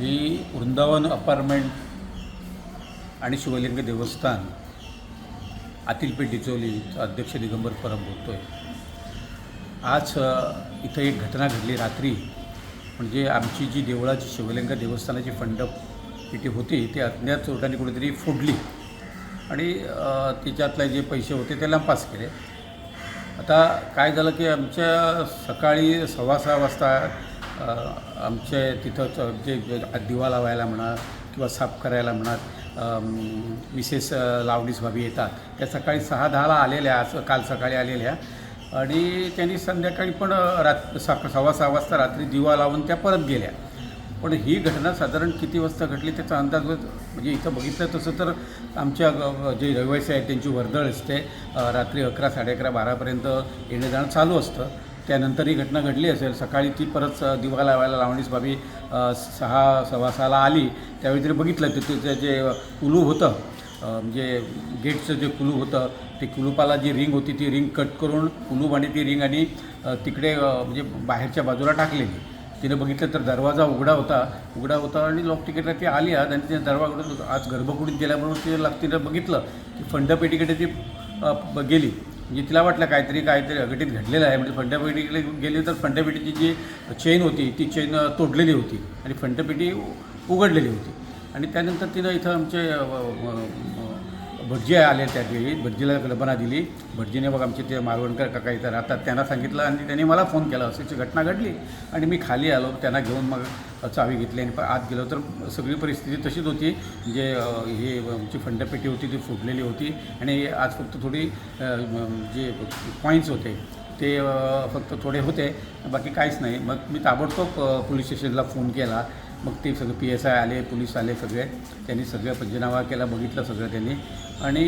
मी Vrindavan apartment आणि शिवलिंग देवस्थान आतिलपेठ डिचोलीचा अध्यक्ष दिगंबर परब बोलतो आहे. आज इथं एक घटना घडली रात्री. म्हणजे आमची जी देवळाची शिवलिंग देवस्थानाची फंडपेटी होती ती अज्ञात चोरट्यांनी कुठेतरी फोडली आणि त्याच्यातले जे पैसे होते ते लंपास केले. आता काय झालं की आमच्या सकाळी 6:15 वाजता आमच्या तिथं जे दिवा लावायला म्हणा किंवा साफ करायला म्हणा मिसेस लावणीस भाभी येतात. त्या सकाळी 6:10ला आलेल्या, असं काल सकाळी आलेल्या, आणि त्यांनी संध्याकाळी पण 6:15 वाजता रात्री दिवा लावून त्या परत गेल्या. पण ही घटना साधारण किती वाजता घडली त्याचा अंदाज म्हणजे इथं बघितलं तसं तर आमच्या जे रहिवासी आहेत त्यांची वर्दळ असते. रात्री 11, 11:30, 12पर्यंत येणं जाणं चालू असतं. त्यानंतर ही घटना घडली असेल. सकाळी ती परत दिवा लावायला लावणीस बाबी 6, 6:15ला आली. त्यावेळी तरी बघितलं तर तिचं जे कुलूप होतं, म्हणजे गेटचं जे कुलूप होतं ते कुलूपाला जी रिंग होती ती रिंग कट करून कुलूप आणि ती रिंग आणि तिकडे म्हणजे बाहेरच्या बाजूला टाकलेली. तिने बघितलं तर दरवाजा उघडा होता आणि लॉक तिकीटला ती आली आज आणि तिने दरवाजा आज गर्भकुडीत गेल्याबरोबर तिने बघितलं की फंडपेटीकडे ती गेली. म्हणजे तिला वाटलं काहीतरी अघटित घडलेलं आहे. म्हणजे फंडपेटीकडे गेली तर फंडपेटीची जी चेन होती ती चेन तोडलेली होती आणि फंडपेटी उघडलेली होती. आणि त्यानंतर तिनं इथं आमचे भटजी आले. त्यावेळी भटजीला कल्पना दिली. भटजीने बघ आमचे ते मालवणकर काका इथं राहतात त्यांना सांगितलं आणि त्यांनी मला फोन केला. अशीची घटना घडली आणि मी खाली आलो. त्यांना घेऊन मग चावी घेतली आणि आत गेलो तर सगळी परिस्थिती तशीच होती. जे हे आमची फंडपेटी होती ती फुटलेली होती आणि आज फक्त थोडी जे कॉईन्स होते ते फक्त थोडे होते, बाकी काहीच नाही. मग मी ताबडतोब पोलीस स्टेशनला फोन केला. मग ते सगळे PSI आले, पोलीस आले, सगळे त्यांनी सगळं पंचनामा केला, बघितलं सगळं त्यांनी. आणि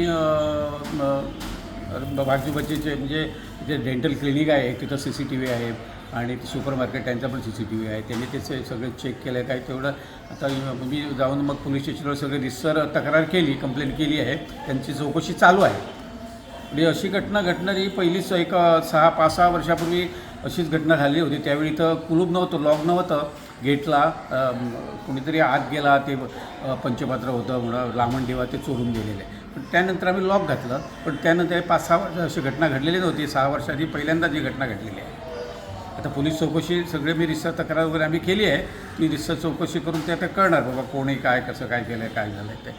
बाजूबाजूचे म्हणजे जे डेंटल क्लिनिक आहे तिथं CCTV आहे आणि सुपर मार्केट त्यांचा पण CCTV आहे. त्यांनी त्याचे सगळे चेक केलं. काय तेवढं आता मी जाऊन मग पोलीस स्टेशनवर सगळे रितसर तक्रार केली, कंप्लेंट केली आहे. त्यांची चौकशी चालू आहे. म्हणजे अशी घटना घडणारी पहिलीच एक 5-6 वर्षापूर्वी अशीच घटना झाली होती. त्यावेळी इथं कुलूप नव्हतं, लॉक नव्हतं गेटला. कोणीतरी आत गेला, ते पंचपात्र होतं म्हणून लामण देवा ते चोरून गेलेले. पण त्यानंतर आम्ही लॉक घातलं. पण त्यानंतर 5-6 वर्ष अशी घटना घडलेली नव्हती. 6 वर्षांनी पहिल्यांदाच ही घटना घडलेली आहे. आता पोलीस चौकशी सगळे मी रितसर तक्रार वगैरे आम्ही केली आहे. ती रितसर चौकशी करून ते आता कळणार बाबा कोणी काय कसं काय केलं आहे, काय झालं आहे ते.